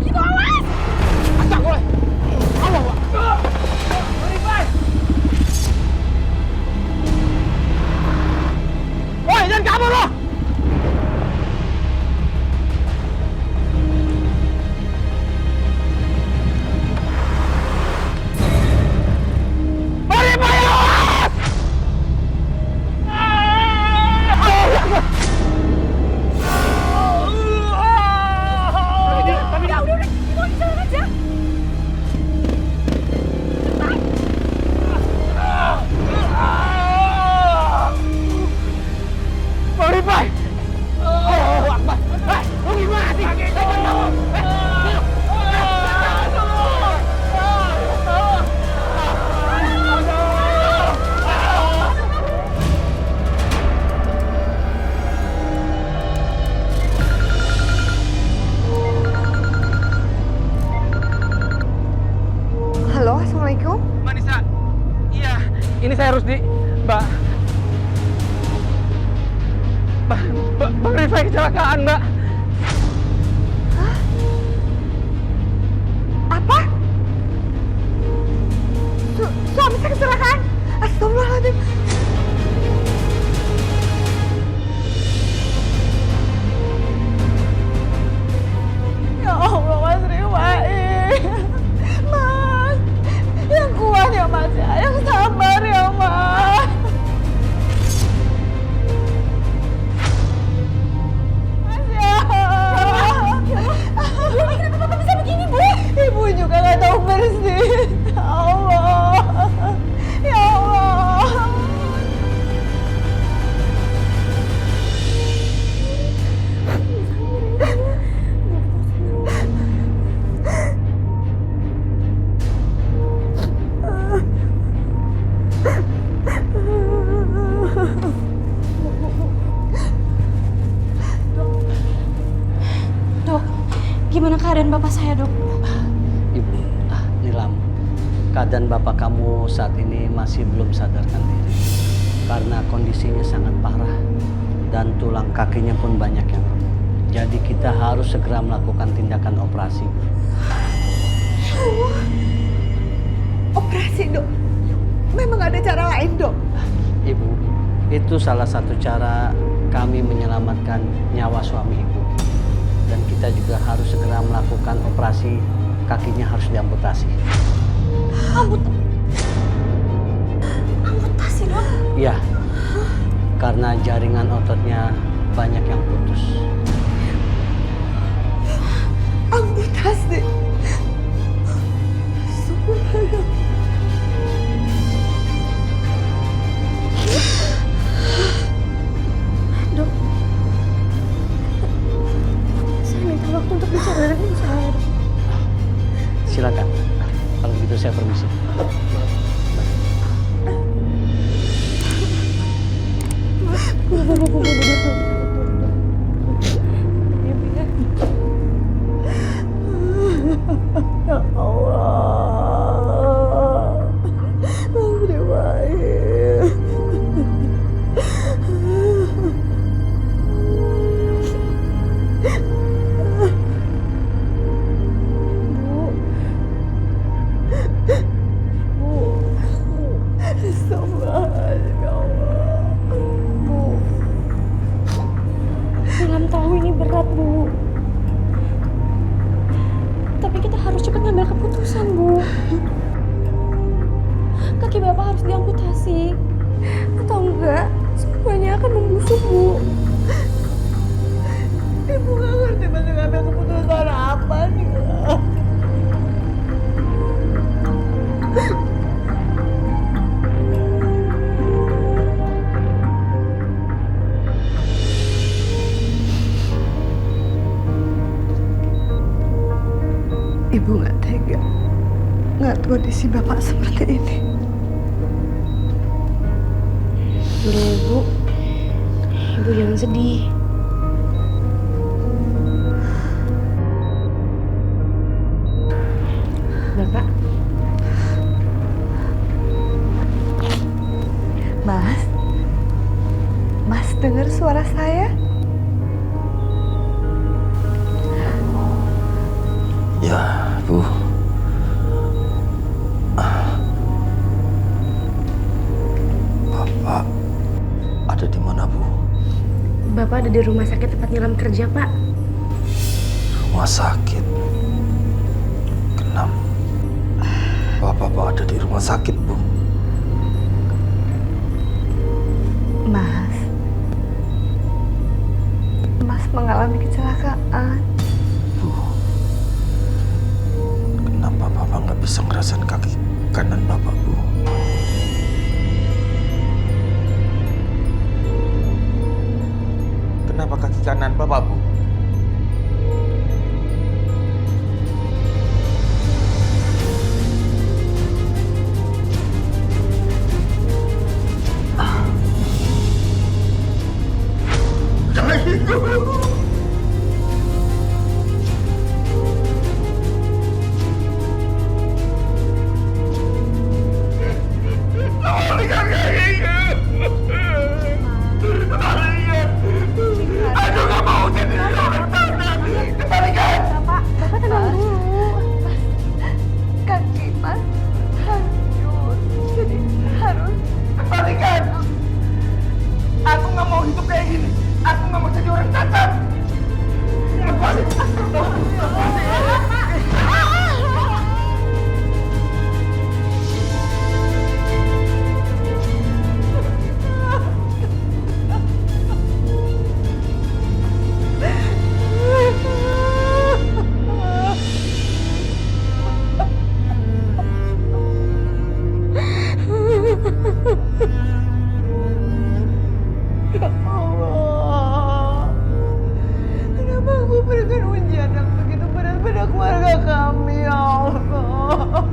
Ibu awas! Acak gue. Allah, Pak. Rifai! Woi, jangan kabur lo! Halo, Assalamualaikum. Mbak Nisa, iya, ini saya Rusdi, Mbak. Bang Rifai kecelakaan, Mbak. Hah? Apa? Suami saya kecelakaan? Astagfirullahaladzim. Ya Allah, Mas Rifai. Mas, yang kuat ya Mas ya, yang sabar ya Mas. Mas ya. Bu, kenapa Bapak bisa begini, Bu? Ibu juga nggak tahu persis. Ya Allah. Ya Allah. Dok, gimana keadaan bapak saya, Dok? Ibu, Nilam, keadaan bapak kamu saat ini masih belum sadarkan diri karena kondisinya sangat parah dan tulang kakinya pun banyak yang remuk. Jadi kita harus segera melakukan tindakan operasi. Operasi, Dok? Memang ada cara lain, Dok? Ibu, itu salah satu cara kami menyelamatkan nyawa suami ibu. Dan kita juga harus segera melakukan operasi, kakinya harus diamputasi. Amputasi, Dok? Iya, karena jaringan ototnya banyak yang putus. Amputasi. Subhanallah. Dok, saya minta waktu untuk bicara dengan saya, Dok. Silakan. Kalau begitu saya permisi. Ya Allah. Mas Rifai. Astagfirullahaladzim, ya Allah. Bu, Nilam tahu ini berat, Bu. Tapi kita harus cepat ngambil keputusan, Bu. Kaki bapak harus diamputasi. Atau enggak, semuanya akan membusuk, Bu. Ibu gak ngerti mesti ngambil keputusan apa nih. Ibu gak tega ngeliat kondisi bapak seperti ini. Udah, Ibu. Ibu jangan sedih. Bapak, Mas dengar suara saya? ada di rumah sakit tempat Nilam kerja, Pak. Rumah sakit? Kenapa Bapak ada di rumah sakit, Bu? Mas mengalami kecelakaan. Bu, kenapa Bapak nggak bisa ngerasain kaki kanan Bapak, Bu? Kenapa kaki kanan Bapak, Bu? Bapak tenang dulu. Kaki Mas hancur. Jadi harus Kembalikan! Aku nggak mau hidup kayak gini. Aku nggak mau jadi orang cacat. Ya Allah, kenapa aku berikan ujian yang begitu berat pada keluarga kami, ya Allah.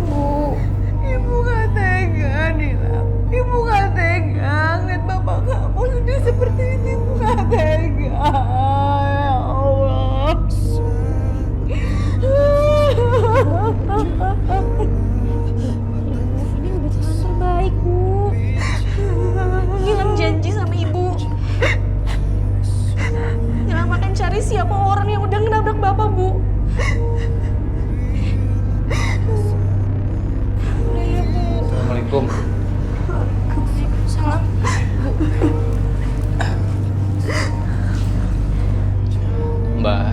Bu, Ibu gak tega, Nila. Ibu gak tega ngeliat bapak kamu sedih seperti ini. Ibu gak tega, ya Allah. Ini keputusan terbaik, Bu. Nilam janji sama Ibu. Nilam akan cari siapa orang yang udah nabrak Bapak, Bu. Udah ya, Bu. Assalamualaikum. Salam. Mbak,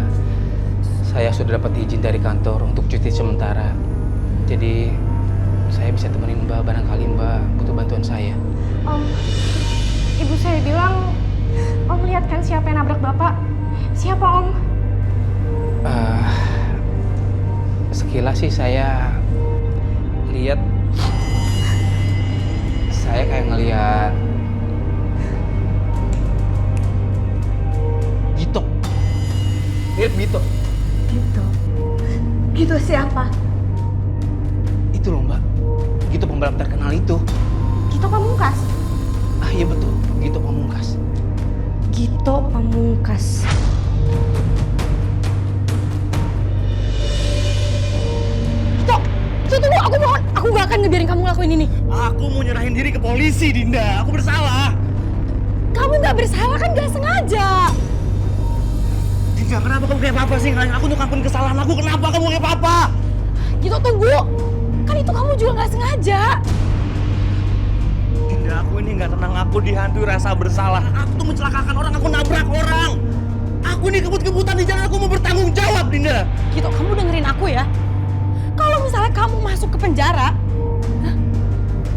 saya sudah dapat izin dari kantor untuk cuti sementara. Jadi saya bisa temenin Mbak barangkali Mbak butuh bantuan saya. Ibu saya bilang, Om lihat kan siapa yang nabrak Bapak? Siapa, Om? Sekilas sih saya lihat, saya kayak ngelihat Gito. Lihat Gito. Gitu siapa? Itu loh Mbak, Gito pembalap terkenal itu. Gito Pamungkas. Ah iya betul, Gito Pamungkas. Gito Pamungkas. Gito, tunggu, aku mohon. Aku gak akan ngebiarin kamu ngelakuin ini. Aku mau nyerahin diri ke polisi, Dinda. Aku bersalah. Kamu gak bersalah kan, gak sengaja. Dinda, kenapa kamu kayak papa sih? Ngalahin aku untuk ngapain kesalahan aku. Kenapa kamu kayak papa? Gito, tunggu. Kan itu kamu juga gak sengaja. Dinda, aku ini nggak tenang. Aku dihantui rasa bersalah. Aku tuh mencelakakan orang. Aku nabrak orang. Aku ini kebut-kebutan di jalan. Aku mau bertanggung jawab, Dinda. Gito, kamu dengerin aku ya. Kalau misalnya kamu masuk ke penjara,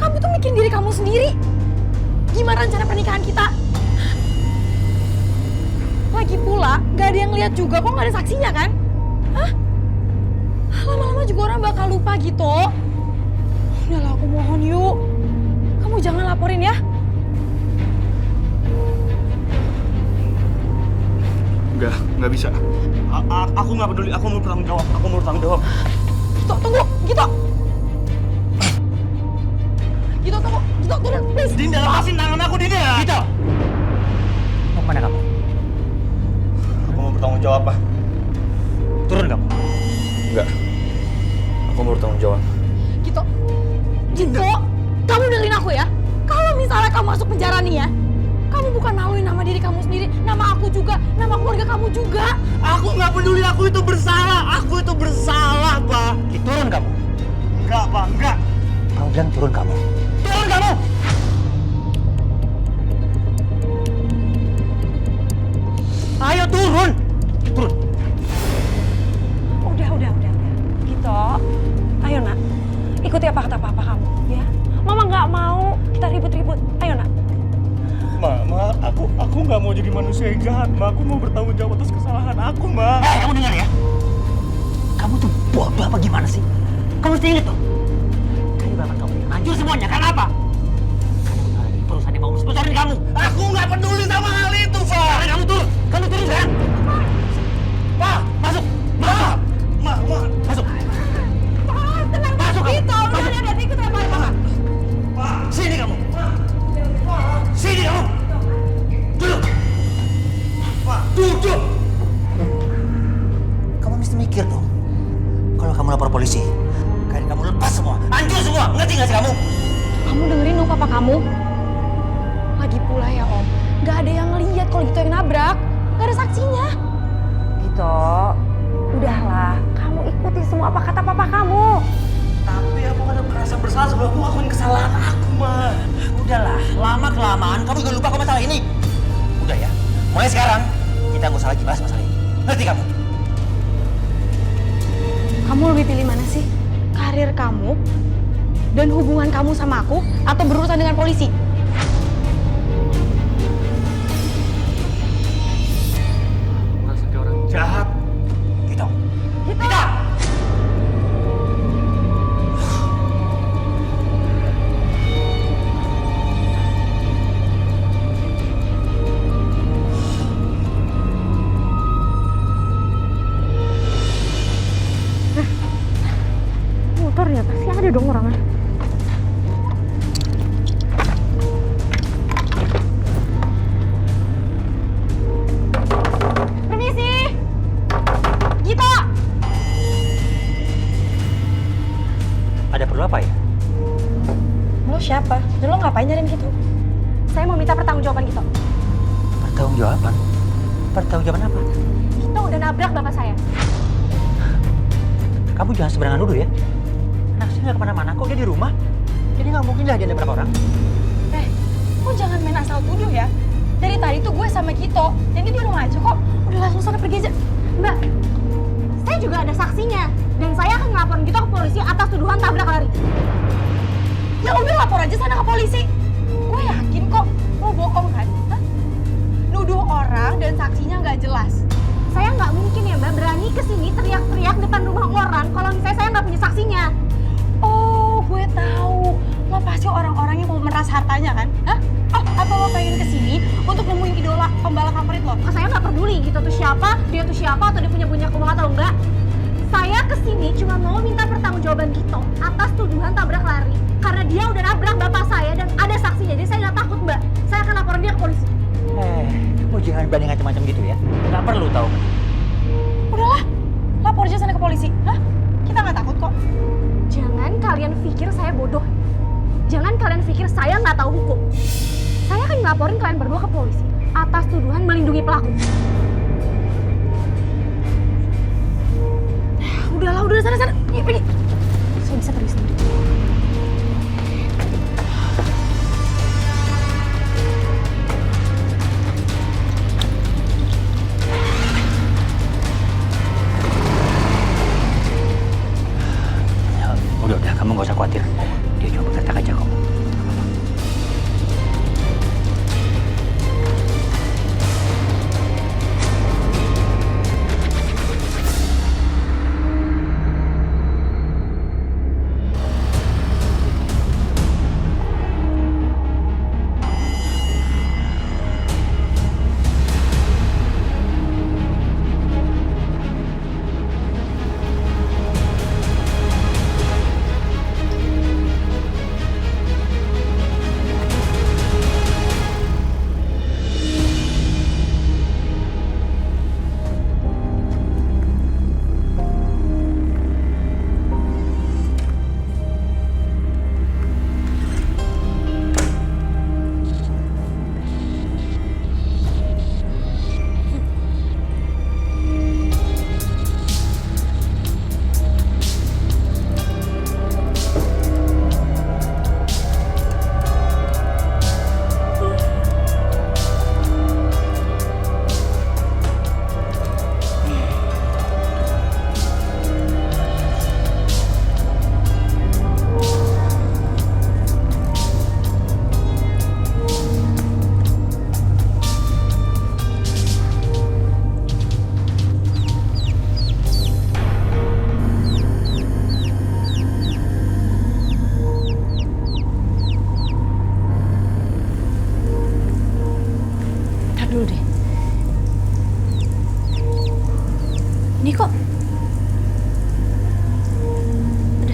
kamu tuh mikirin diri kamu sendiri. Gimana rencana pernikahan kita? Lagi pula, gak ada yang lihat juga, kok gak ada saksinya kan? Hah? Lama-lama juga orang bakal lupa gitu. Udahlah, aku mohon yuk. Kamu jangan laporin ya. Nggak bisa. Aku nggak peduli. Aku mau bertanggung jawab. Aku mau bertanggung jawab. Gito, tunggu. Gito. Gito, tunggu. Gito, turun, please. Dinda, lepasin tangan aku, Dinda. Gito! Mau kemana kamu? Aku mau bertanggung jawab, Pak. Turun kamu. Enggak. Aku mau bertanggung jawab. Gito. Gito, kamu dengerin aku ya. Kalau misalnya kamu masuk penjara nih ya, kamu bukan maluin nama diri kamu sendiri, nama aku juga, nama keluarga kamu juga. Aku nggak peduli, aku itu bersalah. Aku itu bersalah, Pak. Turun kamu. Enggak, Pak, enggak. Kamu bilang turun kamu. Turun kamu! Ayo turun! Turun! Udah. Gitu. Ayo nak, ikuti apa kata papa kamu, ya. Mama nggak mau kita ribut-ribut. Ayo nak. Ma, aku nggak mau jadi manusia yang jahat, Ma. Aku mau bertanggung jawab atas kesalahan aku, Ma. Kamu dengar ya? Kamu tuh bodoh apa gimana sih? Kamu mesti inget tuh. Tadi bapak kamu ini hancur semuanya, karena apa? Karena lagi perusahaan yang mau sponsorin kamu. Aku nggak peduli sama hal itu, Pak. Sekarang kamu turun sekarang. Pak, Masuk. Ma, Masuk. Tenang, Masuk kamu. Gitu, udah, ikut apa mama. Pak. Sini kamu. Sini kamu. Duduk. Pak. Duduk. Kamu mesti mikir dong. Kalau kamu lapor polisi, kayak kamu lepas semua, hancur semua. Ngerti nggak sih kamu? Kamu dengerin dong papa kamu. Lagi pula ya om, nggak ada yang ngeliat kalau gitu yang nabrak, nggak ada saksinya. Gitu, udahlah, kamu ikuti semua apa kata papa kamu. Tapi aku ada merasa bersalah sebelum aku ngelakuin kesalahan aku, Ma. Udahlah, lama-kelamaan kamu juga lupa kok masalah ini. Udah ya, mulai sekarang kita nggak usah lagi bahas masalah ini. Ngerti kamu? Kamu lebih pilih mana sih? Karir kamu dan hubungan kamu sama aku atau berurusan dengan polisi? Merasa kayak orang jahat. Gitu. Kita! Motornya pasti ada dong orangnya. Permisi! Gita! Ada perlu apa ya? Lo siapa? Dan lo ngapain nyariin gitu? Saya mau minta pertanggungjawaban gitu. Pertanggungjawaban? Pertanggungjawaban apa? Kita udah nabrak bapak saya. Kamu jangan sembarangan dulu ya. Anak sini nggak kemana-mana kok, dia di rumah. Jadi nggak mungkin lah dia nabrak orang. Lo jangan main asal tuduh ya. Dari tadi tuh gue sama Gito, dan dia di rumah aja kok. Udah langsung sana pergi aja. Mbak, saya juga ada saksinya. Dan saya akan ngelaporin Gito ke polisi atas tuduhan tabrak lari. Ya udah lapor aja sana ke polisi. Gue yakin kok, lo bohong kan? Hah? Nuduh orang dan saksinya nggak jelas. Saya nggak mungkin ya Mbak berani kesini teriak-teriak depan rumah orang kalau misalnya saya nggak punya saksinya. Oh, gue tahu. Lo pasti orang-orang yang mau meras hartanya kan? Hah? Oh, atau lo pengen kesini untuk nemuin idola pembalap favorit lo? Saya nggak peduli gitu tuh siapa, dia tuh siapa, atau dia punya uang atau enggak. Saya kesini cuma mau minta pertanggungjawaban Gito atas tuduhan tabrak lari. Karena dia udah nabrak bapak saya dan ada saksinya. Jadi saya nggak takut Mbak. Saya akan laporin dia ke polisi. Kamu jangan berani macam-macam gitu ya. Nggak perlu tahu. Udahlah, lapor aja sana ke polisi. Hah? Kita nggak takut kok. Jangan kalian pikir saya bodoh. Jangan kalian pikir saya nggak tahu hukum. Saya akan ngelaporin kalian berdua ke polisi atas tuduhan melindungi pelaku. Udahlah, udah sana. Yuk, pergi. Saya bisa pergi sendiri. Udah, kamu nggak usah khawatir. Dia cuma bergetak aja kok.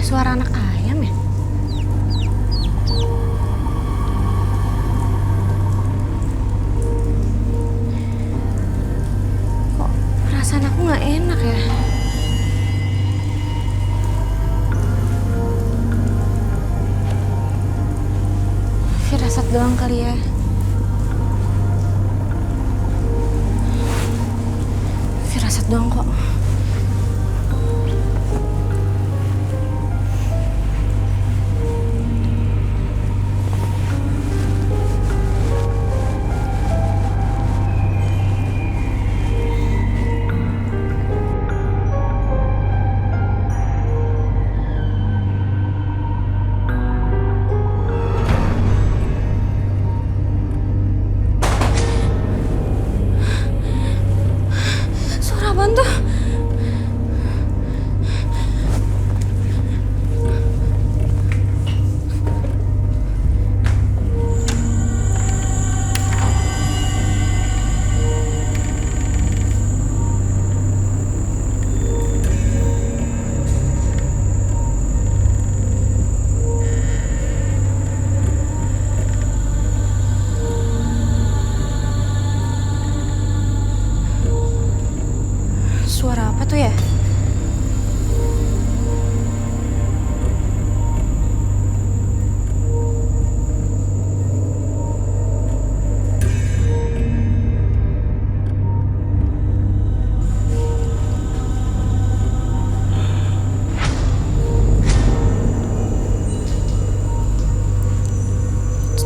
suara anak ayam ya? Kok perasaan aku nggak enak ya? Firasat doang kali ya. Firasat doang kok. Suara apaan tuh? Suara apa tuh ya?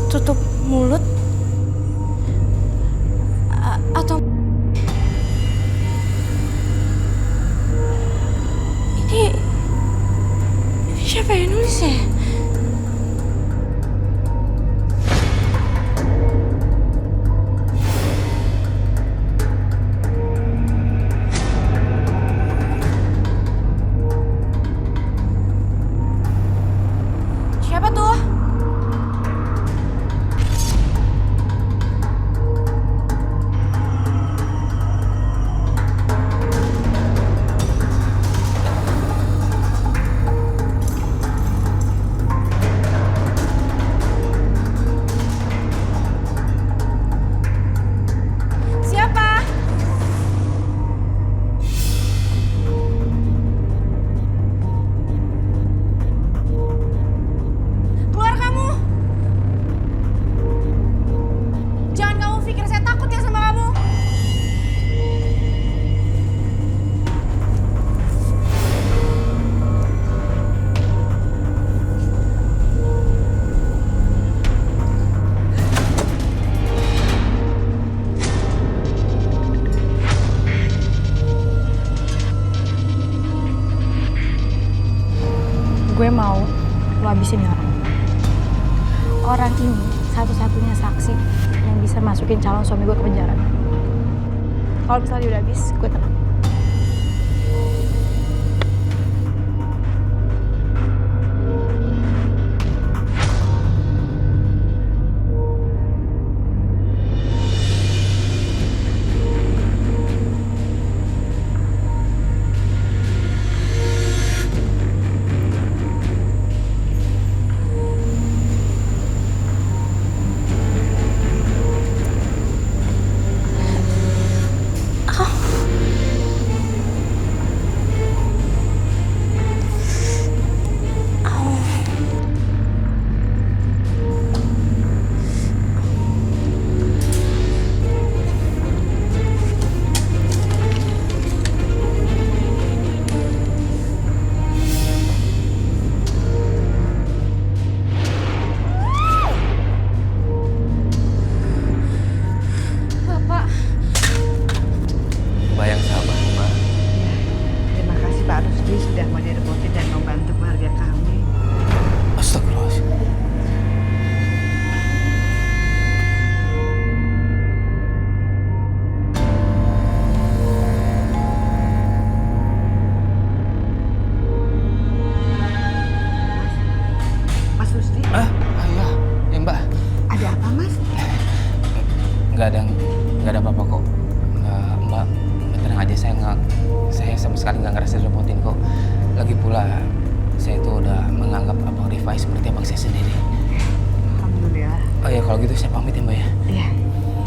Tutup mulut? Atau ini siapa yang nulis ya? Siapa tuh? Siapa? Keluar kamu! Jangan kamu pikir saya takut ya sama kamu. Gue mau lo habisin nih orang. Orang ini satu-satunya saksi yang bisa masukin calon suami gue ke penjara. Kalau misalnya dia udah habis, gue tenang. Bapak, Mbak yang sabar, Mbak. Terima kasih Pak Rusdi sudah mau direpotin dan membantu keluarga kami. Astagfirullahaladzim. Mas Rusdi, Iya, ya Mbak. ada apa Mas? Nggak ada apa-apa kok. Mbak tenang aja, saya sama sekali nggak ngerasa direpotin kok. Lagi pula saya tuh udah menganggap Abang Rifai seperti abang saya sendiri. Alhamdulillah. Oh ya kalau gitu saya pamit ya Mbak ya. Iya.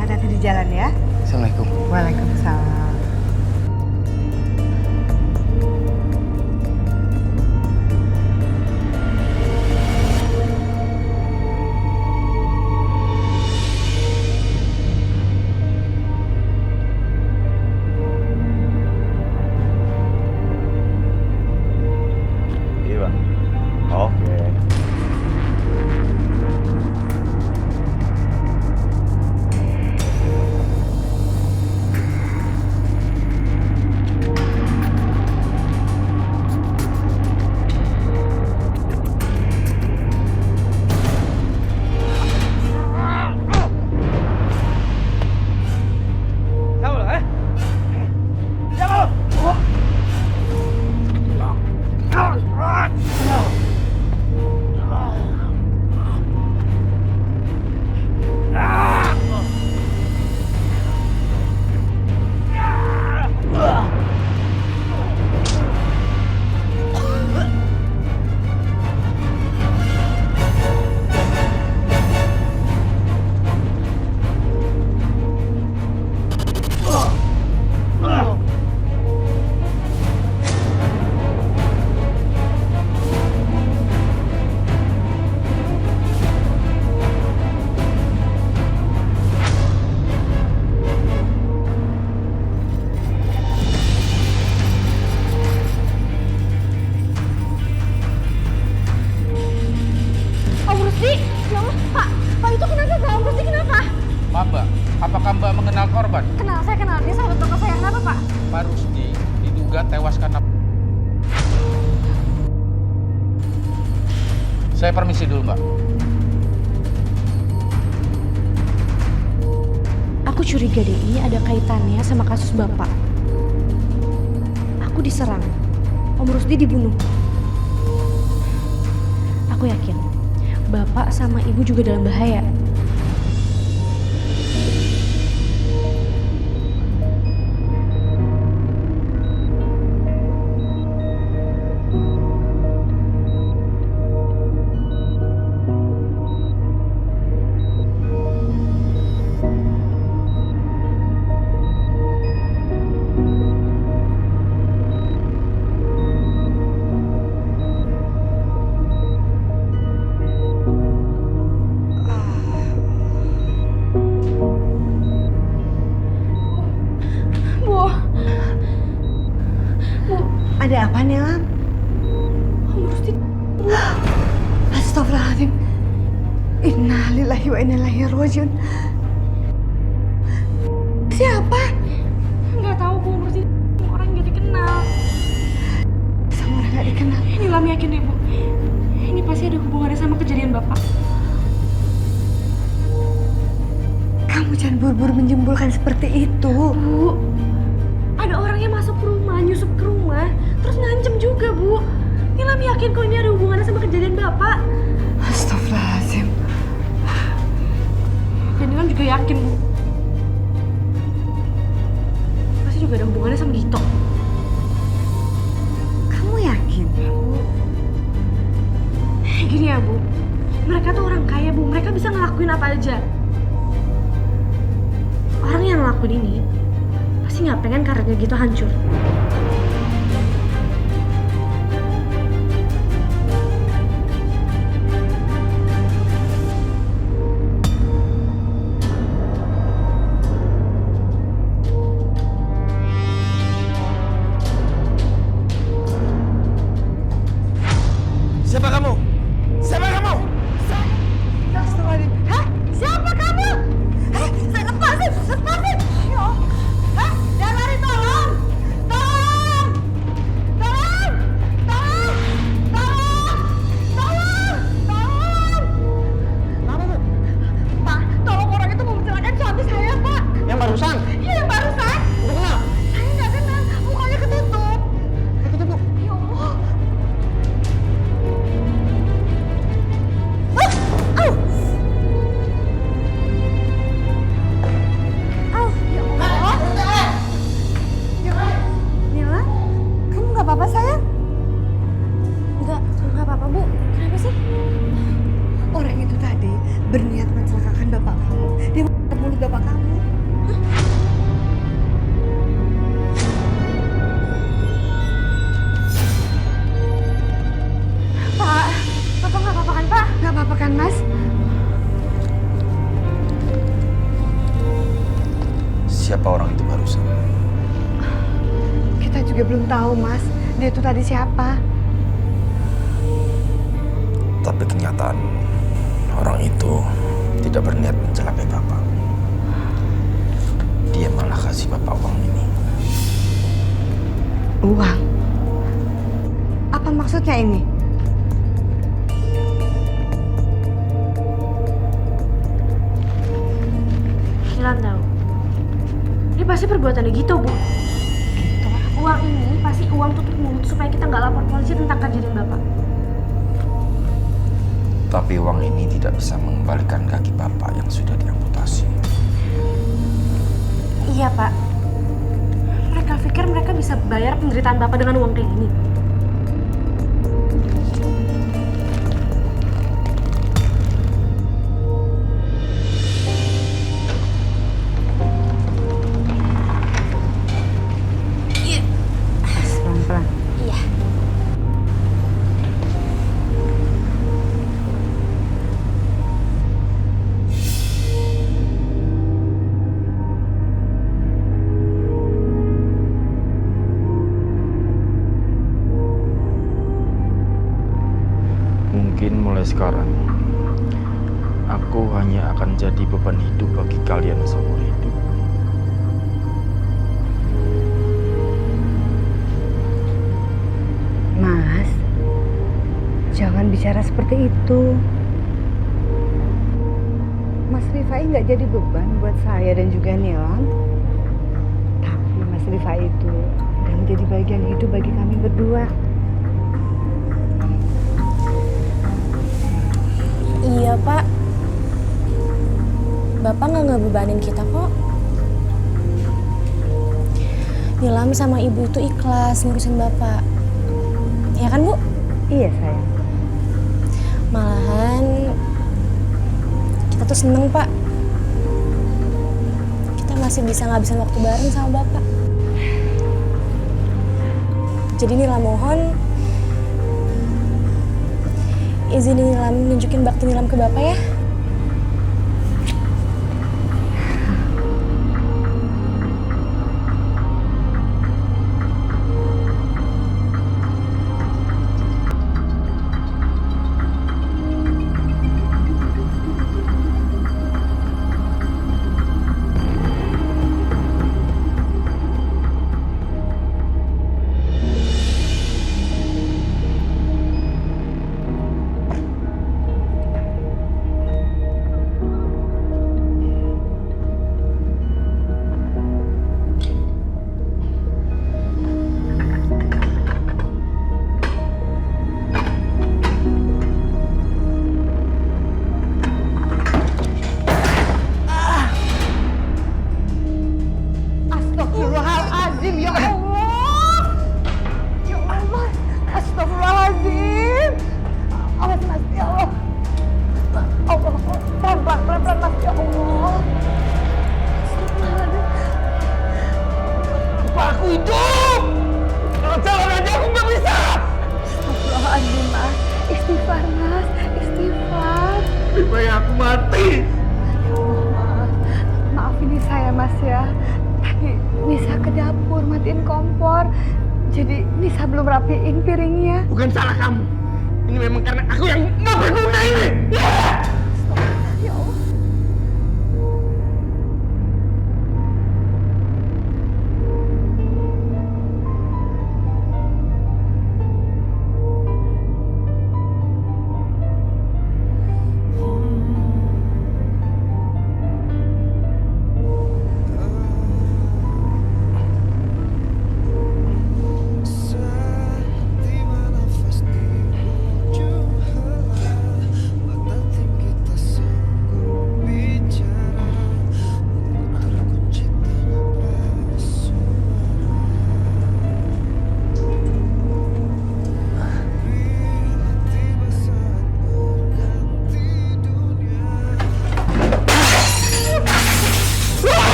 Hati-hati di jalan ya. Assalamualaikum. Waalaikumsalam. Iya bang. Oke. Om Rusdi, kenapa? Pak itu kenapa Pak? Om Rusdi kenapa? Maaf Mbak, apakah Mbak mengenal korban? Saya kenal. Dia sahabat bapak saya. Kenapa Pak? Pak Rusdi diduga tewas karena... Saya permisi dulu Mbak. Aku curiga deh ini ada kaitannya sama kasus bapak. Aku diserang. Om Rusdi dibunuh. Aku yakin bapak sama ibu juga dalam bahaya. Ada apa nih, Lam? Om Rusdi. Astagfirullahaladzim. Innalillahi wa inna ilaihi rajiun. Siapa? Nggak tahu Bu, Om Rusdi orang nggak dikenal. Sama orang gak dikenal. Ini Lam yakin deh Bu. Ini pasti ada hubungannya sama kejadian bapak. Kamu jangan buru-buru menyimpulkan seperti itu. Bu, ada orang yang masuk ke rumah, nyusup ke rumah, terus ngancem juga, Bu. Nilam yakin kok ini ada hubungannya sama kejadian Bapak. Astagfirullahaladzim. Dan Nilam juga yakin, Bu. Pasti juga ada hubungannya sama Gito. Kamu yakin? Bu, gini ya, Bu. Mereka tuh orang kaya, Bu. Mereka bisa ngelakuin apa aja. Orang yang ngelakuin ini pasti nggak pengen karirnya Gito hancur. Siapa kamu? Siapa kamu? Astagfirullahaladzim. Hah? Siapa kamu? Hah? Lepasin! Lepasin! Ya Allah. Hah? Jangan lari, tolong! Tolong! Tolong! Tolong! Tolong! Tolong! Tolong! Kenapa, Bu? Pak, tolong orang itu mau mencelakakan suami saya, Pak. Yang barusan? Iya, yang barusan. Udah kenal? Saya nggak kenal. Mukanya ketutup. Ketutup, Bu. Ya Allah. Ya Allah. Nila, kamu nggak apa-apa sayang? Enggak, apa, Bu? Kenapa sih? Orang itu tadi berniat mencelakakan bapak kamu. Dia mau mulut bapak kamu. Pak, Bapak nggak apa-apa kan, Pak? Gak apa-apa kan, Mas? Siapa orang itu barusan? Kita juga belum tahu, Mas. Dia itu tadi siapa? Tapi kenyataan orang itu tidak berniat mencelakai Bapak. Dia malah kasih Bapak uang ini. Uang? Apa maksudnya ini? Nilam tahu. Ini pasti perbuatannya gitu, Bu. Gitu. Uang ini pasti uang tutup mulut supaya kita nggak lapor polisi tentang kejadian Bapak. Tapi uang ini tidak bisa mengembalikan kaki Bapak yang sudah diamputasi. Iya, Pak. Mereka pikir mereka bisa bayar penderitaan Bapak dengan uang kayak gini. Pelan-pelan. Iya. Mungkin mulai sekarang, aku hanya akan jadi beban hidup bagi kalian seumur hidup. Mas, jangan bicara seperti itu. Mas Rifai nggak jadi beban buat saya dan juga Nilam. Tapi Mas Rifai itu udah menjadi bagian hidup bagi kami berdua. Iya, Pak. Bapak nggak ngebebanin kita kok. Nilam sama Ibu itu ikhlas ngurusin Bapak. Ya kan, Bu? Iya sayang. Malahan kita tuh seneng, Pak. Kita masih bisa ngabisin waktu bareng sama Bapak. Jadi Nilam mohon izinin Nilam nunjukin bakti Nilam ke Bapak ya. Astagfirullahaladzim, ya Allah. Ya Allah, astagfirullahaladzim. Awas Mas, ya Allah. Allah, pelan-pelan Mas, ya Allah. Astagfirullahaladzim. Pak, aku hidup! Kalau jalan aja aku nggak bisa! Astagfirullahaladzim Mas. Istighfar Mas, istighfar. Lebih baik aku mati! Ya Allah Mas, maaf ini saya Mas ya. Tadi Nisa ke dapur matiin kompor. Jadi Nisa belum rapiin piringnya. Bukan salah kamu. Ini memang karena aku yang nggak berguna ini! Ya Allah.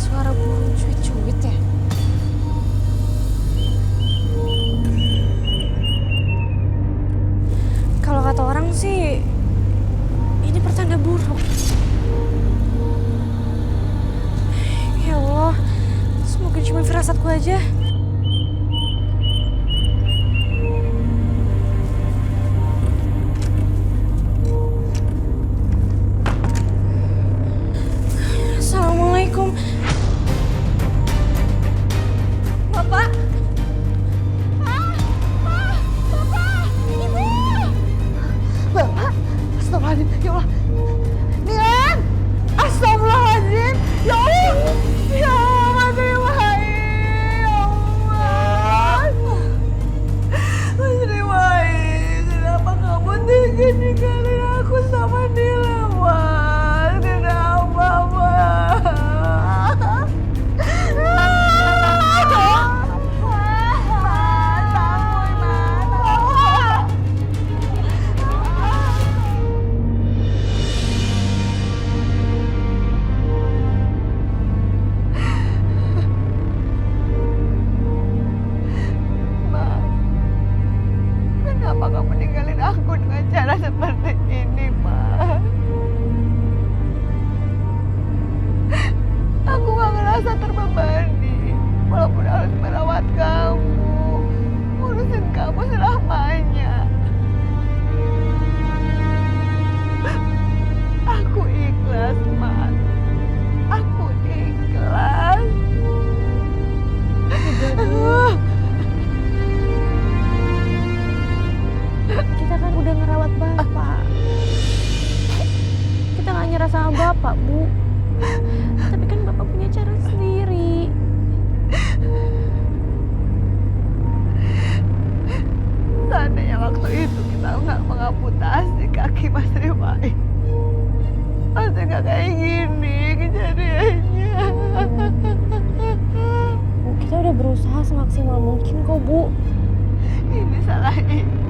suara burung cuit-cuit ya? Kalau kata orang sih, ini pertanda buruk. Ya Allah, semoga cuma firasatku aja. Assalamualaikum. Bapak. Bapak. Ibu. Bapak, astagfirullahaladzim, ya Allah. Nilan, astagfirullahaladzim, ya Allah. Ya Allah, Mas Riwai, ya Allah. Mas Riwai, kenapa kamu tega ninggalin aku sama Nila, Mas? Kenapa, Mas? Kenapa kamu ninggalin aku dengan cara seperti ini, Mas? Aku gak ngerasa terbebani, walaupun harus merawat kamu, ngurusin kamu selamanya. Aku ikhlas, Mas. Aku ikhlas. Kita kan udah ngerawat Bapak. Kita gak nyerah sama Bapak, Bu. Tapi kan Bapak punya cara sendiri. Seandainya waktu itu kita nggak mengamputasi kaki Mas Riwai, pasti nggak kayak gini kejadiannya. Bu, kita udah berusaha semaksimal mungkin kok, Bu. Ini salah Ibu.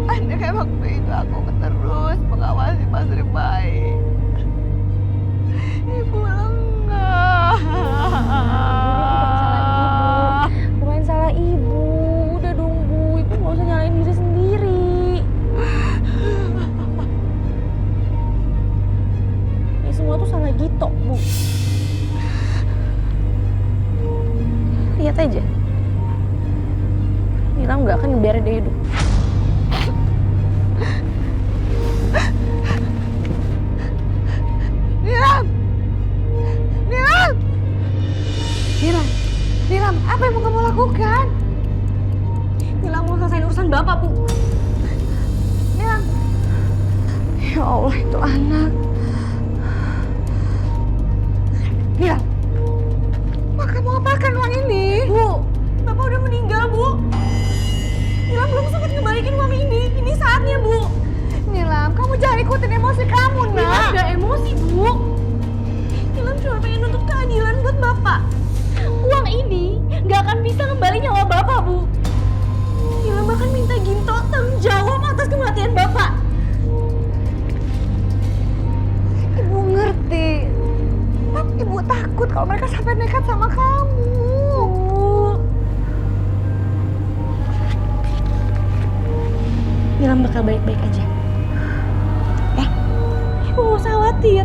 Andai kayak waktu itu aku terus mengawasi Mas Riwai, Ibu lengah. Bukan salah Ibu. Udah dong, Bu. Ibu gak usah nyalain diri sendiri. Ini semua tuh salah Gito, Bu. Lihat aja. Nilam gak akan ngebiarin dia hidup. Nilam! Nilam! Nilam! Nilam, apa yang mau kamu lakukan? Nilam mau selesaiin urusan Bapak, Bu. Nilam! Ya Allah, itu anak. Nilam! Mau kamu apakan uang ini? Bu, Bapak udah meninggal, Bu. Nilam belum sempat ngebalikin uang ini. Ini saatnya, Bu. Nilam, kamu jangan ikutin emosi kamu, Nilam nak. gak emosi, Bu. Nilam cuma pengen nuntut keadilan buat Bapak. Uang ini gak akan bisa ngembali nyawa Bapak, Bu. Nilam bahkan minta Ginto tanggung jawab atas kematian Bapak. Ibu ngerti. Tapi ibu takut kalau mereka sampai nekat sama kamu. Nilam bakal baik-baik aja. Ibu gak usah khawatir.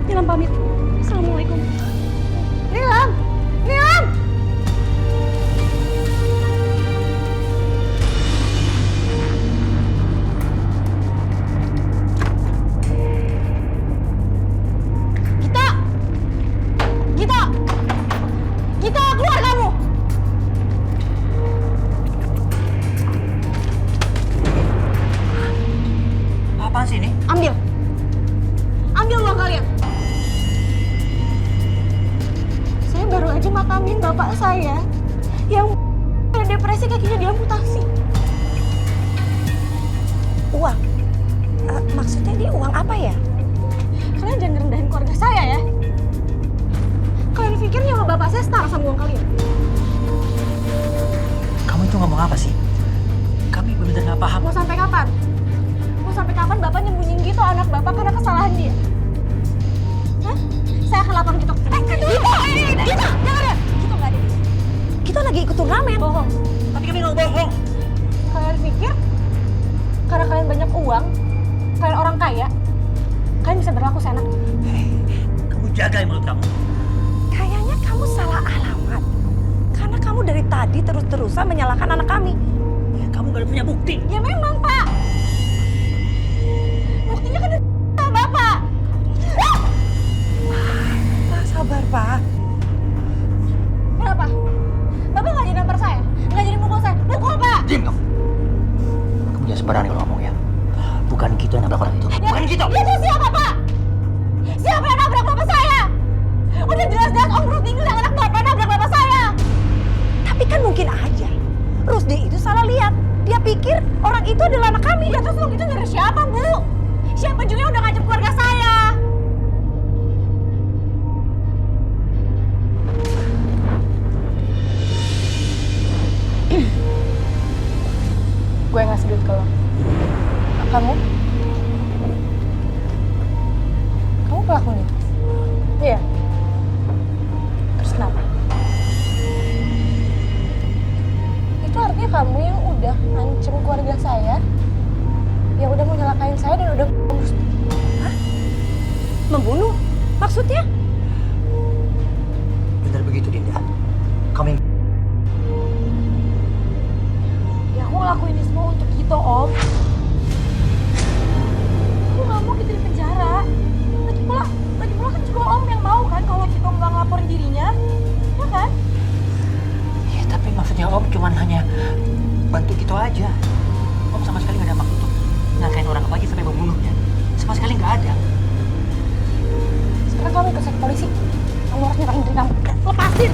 Nilam pamit. Assalamualaikum. Nilam! Nilam! Gita! Gita! Gita, keluar kamu! Apaan sih ini? Ambil. Ambil uang kalian. Saya baru aja makamin bapak saya yang ada depresi, kakinya diamputasi. Uang? Maksudnya dia uang apa ya? Kalian jangan ngerendahin keluarga saya ya. Kalian pikir nyawa bapak saya setara sama uang kalian? Kamu itu ngomong apa sih? Kami benar-benar nggak paham. Mau sampai kapan? Mau sampai kapan bapak nyembunyiin gitu anak bapak karena kesalahan dia? Hah? bisa berlaku seenak. Kamu jaga mulut kamu. Kayaknya kamu salah alamat. Karena kamu dari tadi terus-terusan menyalahkan anak kami. Ya, kamu gak punya bukti. Ya memang, Pak. Buktinya kan sama Bapak. Pak, sabar, Pak. Kenapa? Bapak nggak jadi nampar saya? Nggak jadi mukul saya? Mukul, Pak! Diam kamu. Kamu jangan sembarangan kalau ngomong ya. Bukan kita yang nabrak orang itu. Bukan kita. Itu siapa, Pak? Siapa yang nabrak bapak saya? Udah jelas-jelas Om Rusdi bilang anak bapak nabrak bapak saya. Tapi kan mungkin aja Rusdi itu salah lihat. Dia pikir orang itu adalah anak kami. Ya terus Om itu dari siapa, Bu? Siapa juga yang udah ngancam keluarga saya? Gue ngasih duit ke lo. Kamu? Kamu pelakunya? Iya. Terus kenapa? Itu artinya kamu yang udah ngancem keluarga saya, yang udah mau nyelakain saya dan udah Hah? Membunuh? Maksudnya? Benar begitu, Dinda. Kamu yang... Ya aku ngelakuin ini semua untuk Gito, Om. Aku gak mau kita di penjara. Lagi pula kan juga Om yang mau kan kalau Gito nggak ngelaporin dirinya, ya kan? Ya, tapi maksudnya Om cuman hanya bantu gitu aja. Om sama sekali gak ada maksud untuk ngakain orang apa aja sampai membunuhnya. Sama sekali gak ada. Sekarang kamu ikut saya ke polisi. Kamu harus nyerahin diri kamu. Lepasin!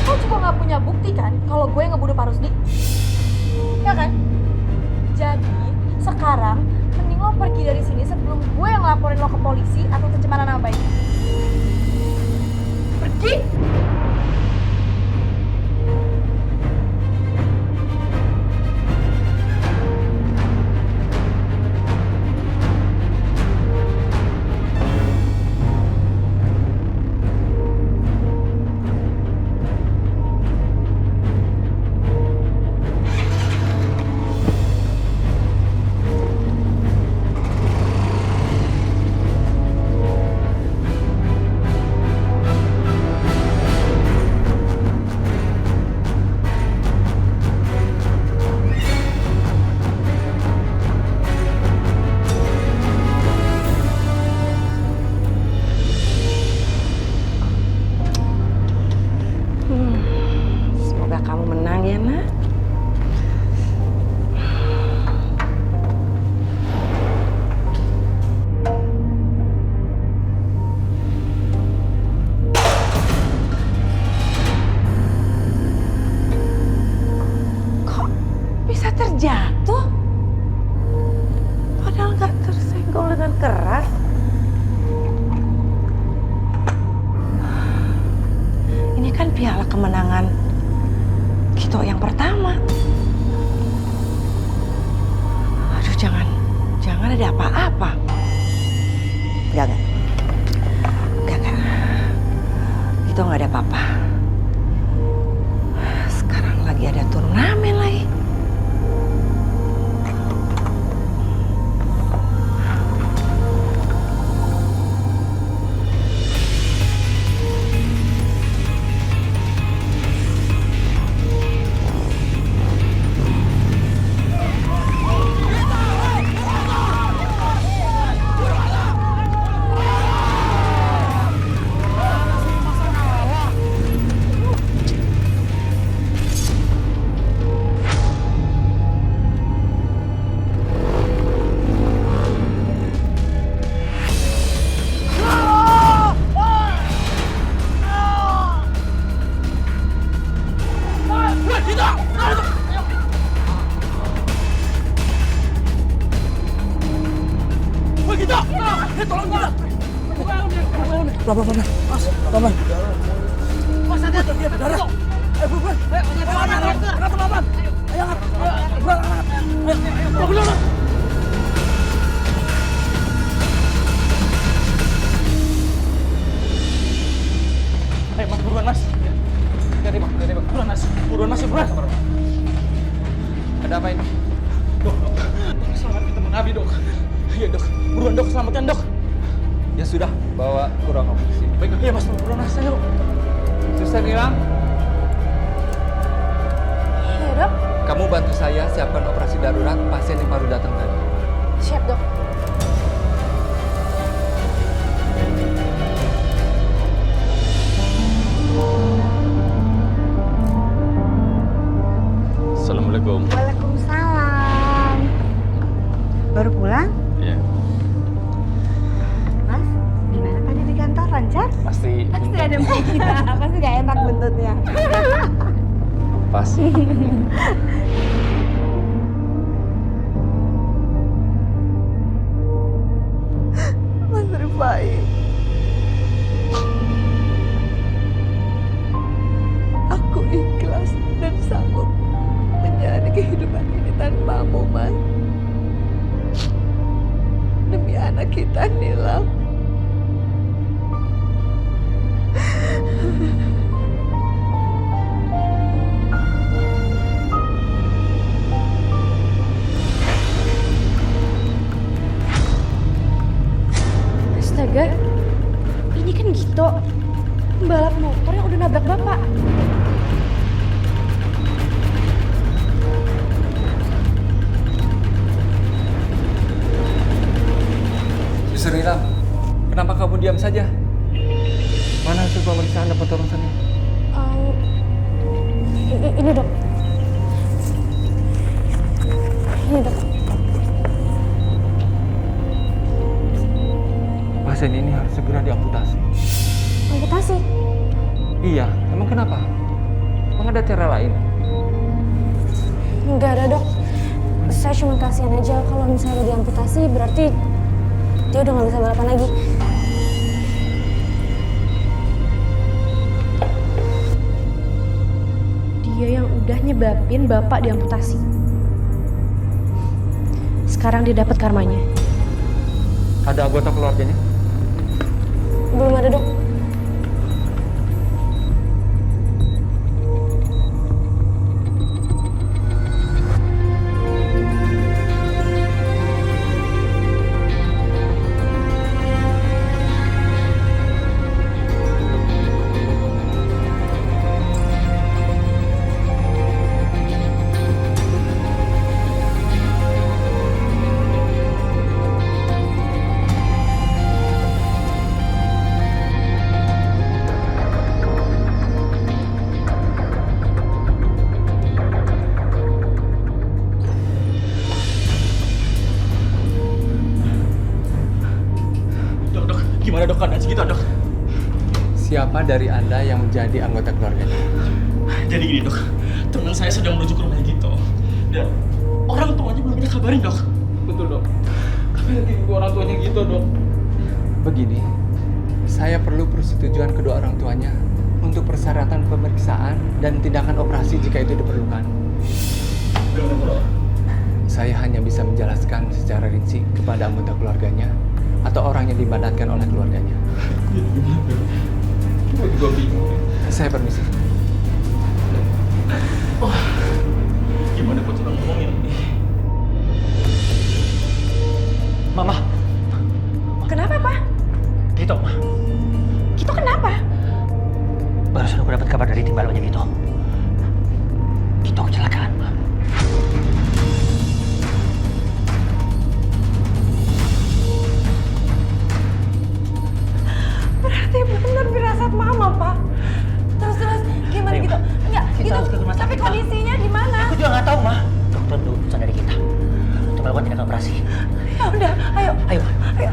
Kamu juga nggak punya bukti kan kalau gue yang ngebunuh Pak Rusdi? Ya kan? Jadi sekarang mending lo pergi dari sini sebelum gue yang laporin lo ke polisi atau pencemaran nama baik. Pergi! Semoga kamu menang ya, Nak. Kok bisa terjatuh? Padahal nggak tersenggol dengan keras. Ini kan piala kemenangan Gito yang pertama. Aduh, jangan ada apa-apa. Enggak. Gito nggak ada apa-apa. Sekarang lagi ada turnamen lagi. Mas, buruan mas. Dari bang. Buruan mas, buruan. Ada apa ini? Dok, selamat ketemu Nabi dok. Iya dok, buruan dok, selamatkan dok. Ya sudah, bawa ke ruang operasi. Baik, ya Mas, ruang operasi yuk. Suster Nilam, Iya dok. kamu bantu saya siapkan operasi darurat pasien yang baru datang tadi. Siap dok. Assalamualaikum. Waalaikumsalam. Baru pulang? Iya. Mas, gimana tadi di kantor, lancar? Pasti ada kita, pasti gak enak buntutnya. pas. Mas Rifai, aku ikhlas dan sanggup menjalani kehidupan ini tanpamu, Mas. Demi anak kita, Nilam. Astaga, ini kan Gito, pembalap motor yang udah nabrak bapak. Suster Nilam, kenapa kamu diam saja? Mana hasil pemeriksaan dapat urusannya? Ini dok. Ini dok. Pasien ini harus segera diamputasi. Amputasi. Iya, emang kenapa? Emang ada cara lain? Enggak ada dok. Saya cuma kasihan aja kalau misalnya diamputasi berarti dia udah nggak bisa balapan lagi. Dia yang udah nyebabin bapak diamputasi. Sekarang dia dapat karmanya. Ada anggota keluarganya? Belum ada dok. Gimana dok keadaan segitu dok? Siapa dari Anda yang menjadi anggota keluarganya? Jadi gini dok, teman saya sedang menuju ke rumahnya Gito. Dan orang tuanya belum kita kabarin dok. Betul dok. Tapi lagi orang tuanya gitu dok. Begini, saya perlu persetujuan kedua orang tuanya untuk persyaratan pemeriksaan dan tindakan operasi jika itu diperlukan. Saya hanya bisa menjelaskan secara rinci kepada anggota keluarganya atau orang yang dimandatkan oleh keluarganya. Gue juga bingung. Saya permisi. Gimana kok orang ngomongin? Mama. Kenapa pak? Gito, Ma. Gito kenapa? Barusan aku dapat kabar dari tim balapnya Gito. Gito kecelakaan, Ma. Berarti benar firasat mama pak. Terus gimana Ayo, gitu? Enggak, kita gitu. harus ke rumah Tapi sakit, Ma. kondisinya gimana? Aku juga nggak tahu, Ma. Dokter udah utusan dari kita untuk melakukan tindakan operasi. Ya udah, ayo. Ayo, Ma. Ayo.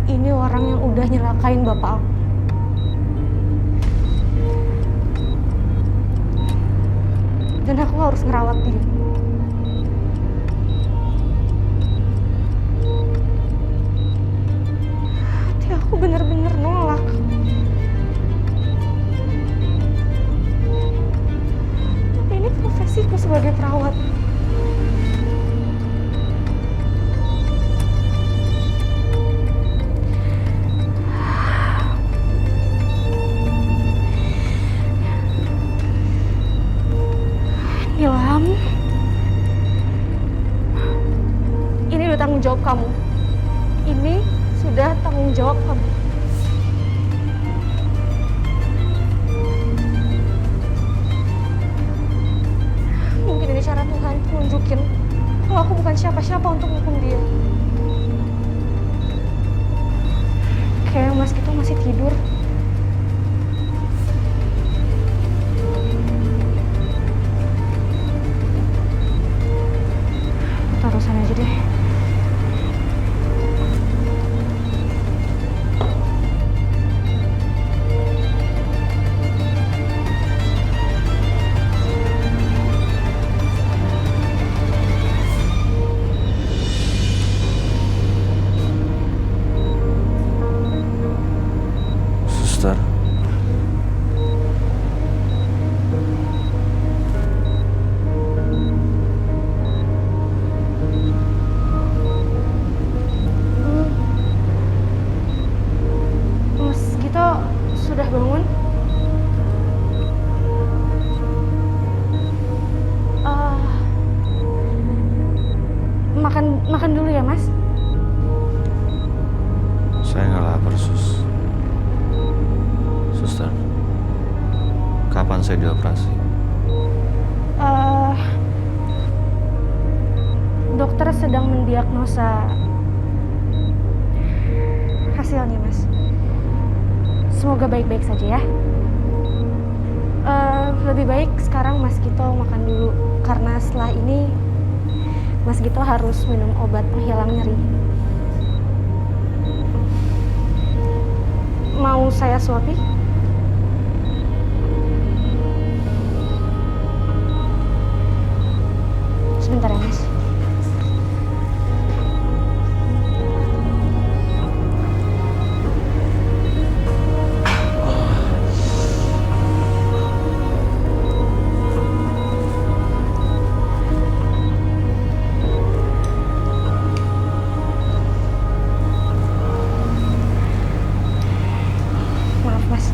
Ini orang yang udah nyelakain bapak aku. Dan aku harus ngerawat dia. aku bener-bener nolak. Tapi ini profesiku sebagai perawat. Nilam, ini udah tanggung jawab kamu. Ini sudah tanggung jawab kamu. Mungkin ini cara Tuhan nunjukin kalau aku bukan siapa-siapa untuk menghukum dia. Kayak Mas Gito masih tidur. Taruh sana aja deh. Suster, Mas Gito sudah bangun? Makan dulu ya, Mas. saya nggak lapar, Sus. Suster, kapan saya dioperasi? Dokter sedang mendiagnosa hasilnya, Mas. Semoga baik-baik saja ya. Lebih baik sekarang Mas Gito makan dulu, karena setelah ini Mas Gito harus minum obat penghilang nyeri. Mau saya suapi? Sebentar ya, Mas. Maaf, Mas.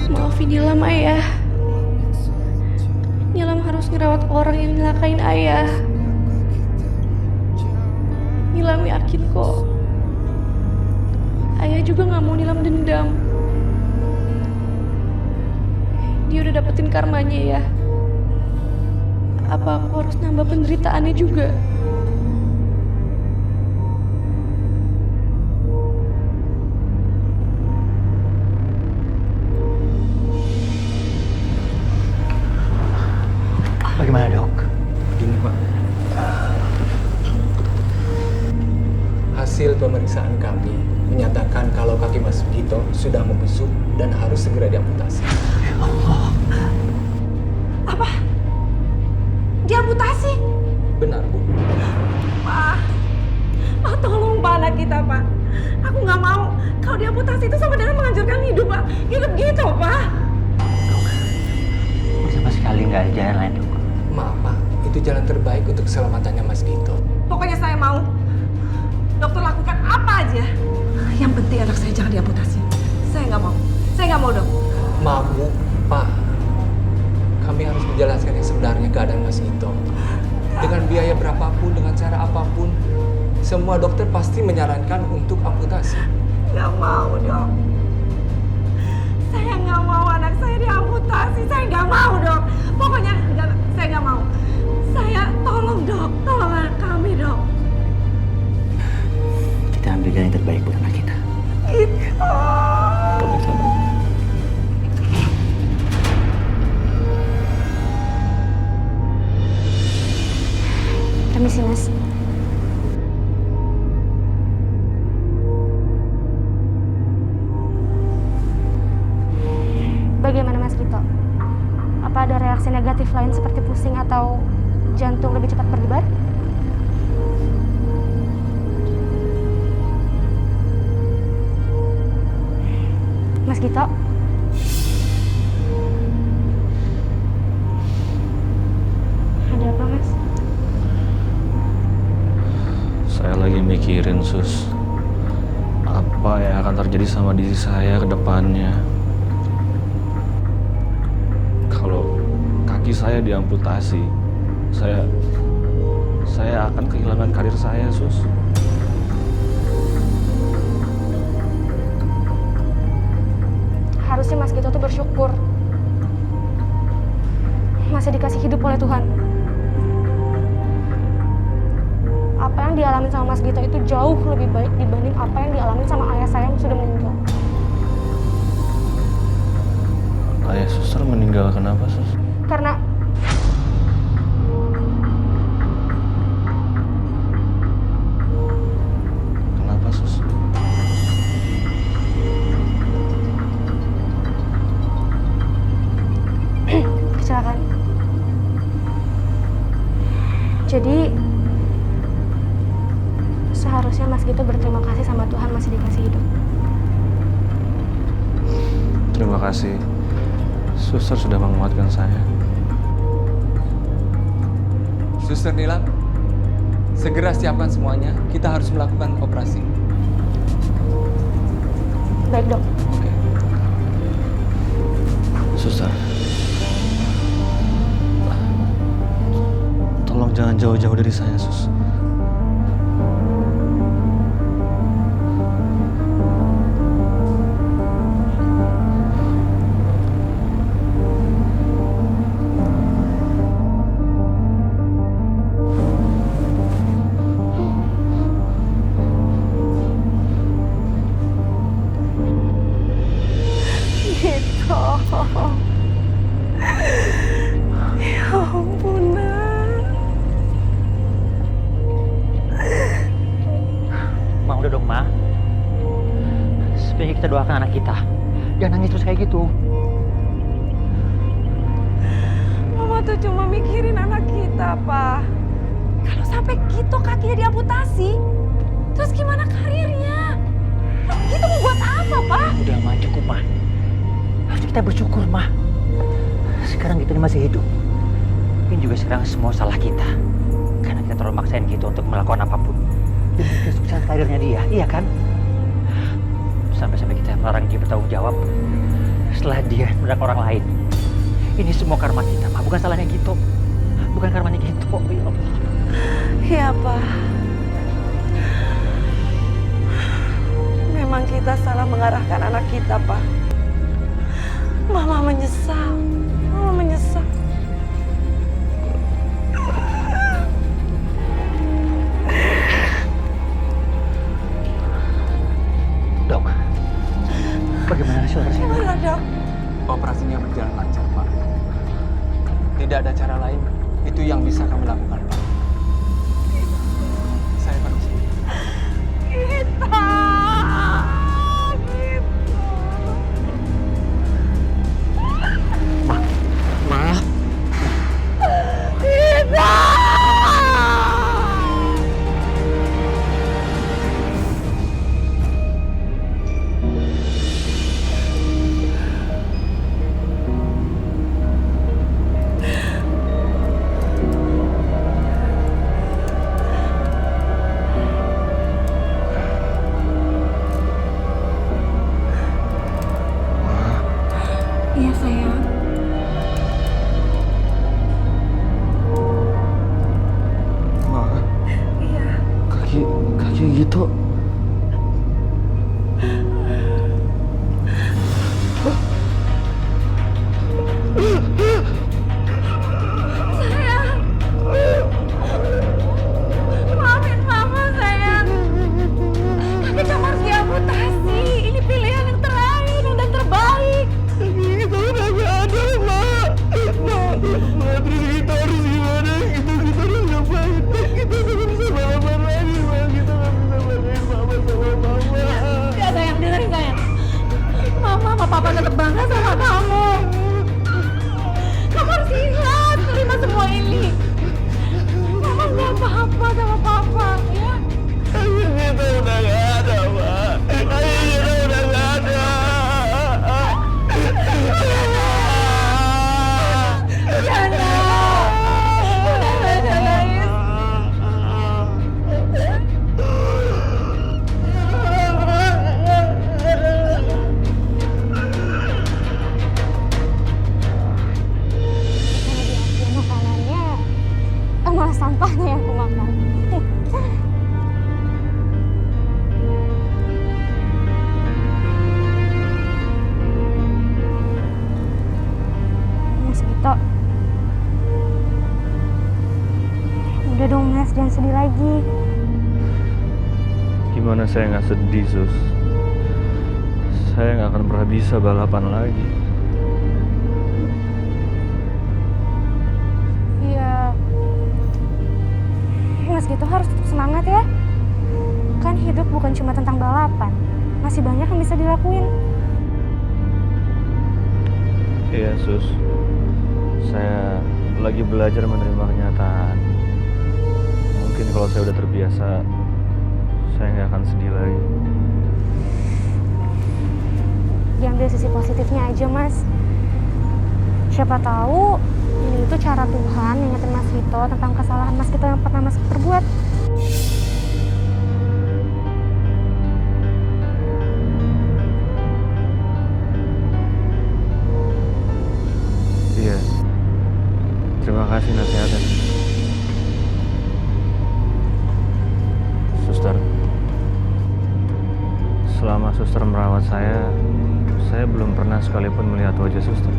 Maafin Nilam, Ayah. Nilam harus ngerawat orang yang nyelakain Ayah. Nilam yakin kok Ayah juga gak mau Nilam dendam. Dia udah dapetin karmanya ya. Apa aku harus nambah penderitaannya juga? Bagaimana, Dok? Begini, Pak. Hasil pemeriksaan kami menyatakan kalau kaki Mas Gito sudah membusuk dan harus segera diamputasi. Apa? Diamputasi? Benar, Bu. Pak, tolong Pak anak kita, Pak. Aku nggak mau. Kalau diamputasi itu sama dengan menghancurkan hidup, Pak. Hidup gitu, Pak. Sama sekali nggak ada jalan lain, Dok. Maaf, Pak. Itu jalan terbaik untuk keselamatannya Mas Gito. Pokoknya saya mau. Dokter lakukan apa aja. Yang penting anak saya jangan diamputasi. Saya nggak mau. Saya nggak mau, Dok. Maaf, Bu. Pak. Kami harus menjelaskan yang sebenarnya keadaan Mas Gito. Dengan biaya berapapun, dengan cara apapun, semua dokter pasti menyarankan untuk amputasi. Nggak mau, Dok. Saya nggak mau anak saya diamputasi. Saya nggak mau, Dok. Pokoknya terbaik buat anak kita. Kamu sabar. Permisi, Mas. Bagaimana Mas Gito? Apa ada reaksi negatif lain seperti pusing atau jantung lebih cepat berdebar? Mas Gito? Ada apa, Mas? Saya lagi mikirin, Sus. Apa yang akan terjadi sama diri saya ke depannya? Kalau kaki saya diamputasi, saya akan kehilangan karir saya, Sus. Harusnya Mas Gito tuh bersyukur. Masih dikasih hidup oleh Tuhan. Apa yang dialami sama Mas Gito itu jauh lebih baik dibanding apa yang dialami sama ayah saya yang sudah meninggal. Ayah suster meninggal kenapa, Sus? Karena Kenapa, Sus? kecelakaan. Jadi seharusnya Mas Gito berterima kasih sama Tuhan masih dikasih hidup. Terima kasih. Suster sudah menguatkan saya. Suster Nilam, segera siapkan semuanya. Kita harus melakukan operasi. Baik, Dok. Oke. Suster, tolong jangan jauh-jauh dari saya, Sus. Gitu. Ya ampun, Nak. Ma, udah dong, Ma. Sebaiknya kita doakan anak kita. Jangan nangis terus kayak gitu. Mama tuh cuma mikirin anak kita, Pak. Kalau sampai Gito kakinya diamputasi, terus gimana karirnya? Gito mau buat apa, Pak? Udah, Ma, cukup, Ma. Harusnya kita bersyukur, Ma. Sekarang Gito ini masih hidup. Ini juga sekarang semua salah kita. Karena kita terlalu maksain Gito untuk melakukan apapun demi kesuksesan karirnya dia, iya kan? Sampai-sampai kita melarang dia bertanggung jawab setelah dia menyerang orang lain. Ini semua karma kita, Ma. Bukan salahnya Gito. Bukan karmanya Gito, ya Allah. Iya, Pak. Memang kita salah mengarahkan anak kita, Pak. Mama menyesal. Mama menyesal. Dok, bagaimana hasil operasinya? Gimana, Dok? Operasinya berjalan lancar, Pak. Tidak ada cara lain. Itu yang bisa kami lakukan, Pak. Saya permisi. Kita. Ma. Kita. Papa tetap bangga sama kamu. Kamu harus ingat, terima semua ini. Mama nggak apa-apa sama Papa, ya. Kita udah gak ada, Pak. Kita udah gak ada. Makanannya malah sampahnya yang aku makan. Mas Gito, udah dong Mas, jangan sedih lagi. Gimana saya nggak sedih, Sus? Saya nggak akan pernah bisa balapan lagi. Iya, Mas Gito harus tetap semangat ya. Kan hidup bukan cuma tentang balapan, masih banyak yang bisa dilakuin. Iya, Sus. Saya lagi belajar menerima kenyataan. Mungkin kalau saya udah terbiasa, saya nggak akan sedih lagi. Diambil sisi positifnya aja, Mas. Siapa tahu ini itu cara Tuhan ngingetin Mas Gito tentang kesalahan Mas Gito yang pernah Mas perbuat. Iya. Terima kasih nasihatnya. Suster. Selama suster merawat saya belum pernah sekalipun melihat wajah suster.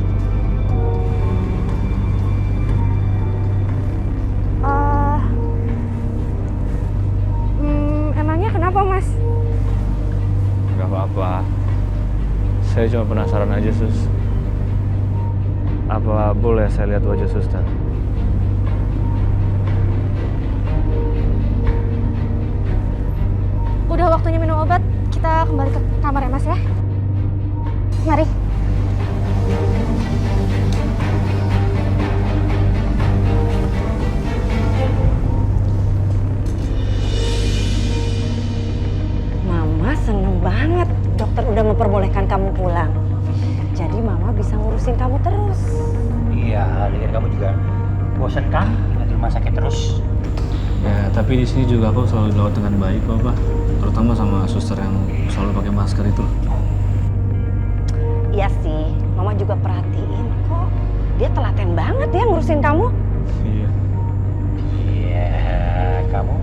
Emangnya kenapa, Mas? Gak apa-apa. Saya cuma penasaran aja, Sus. Apa boleh saya lihat wajah suster? Udah waktunya minum obat, kita kembali ke kamar ya, Mas ya. Mari. Mama seneng banget dokter udah memperbolehkan kamu pulang. Jadi Mama bisa ngurusin kamu terus. Iya, dengar kamu juga bosan kan di rumah sakit terus. Ya, tapi di sini juga aku selalu dirawat dengan baik kok, Pak. Terutama sama suster yang selalu pakai masker itu. Iya sih, Mama juga perhatiin kok. Dia telaten banget ya ngurusin kamu. Iya. Iya, kamu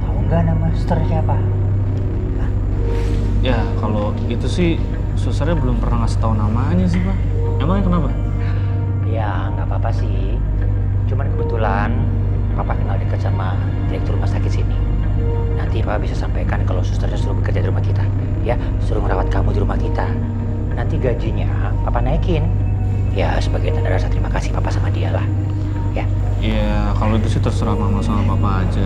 tahu nggak nama suster siapa? Ya, kalau itu sih susternya belum pernah ngasih tahu namanya sih, Pak. Emangnya kenapa? Ya, nggak apa-apa sih. Cuman kebetulan Papa kenal dekat sama direktur rumah sakit sini. Nanti Papa bisa sampaikan kalau susternya suruh bekerja di rumah kita. Ya, suruh merawat kamu di rumah kita. Nanti gajinya Papa naikin. Ya, sebagai tanda rasa terima kasih Papa sama dia lah. Ya. Ya, kalau itu sih terserah Mama sama Papa aja.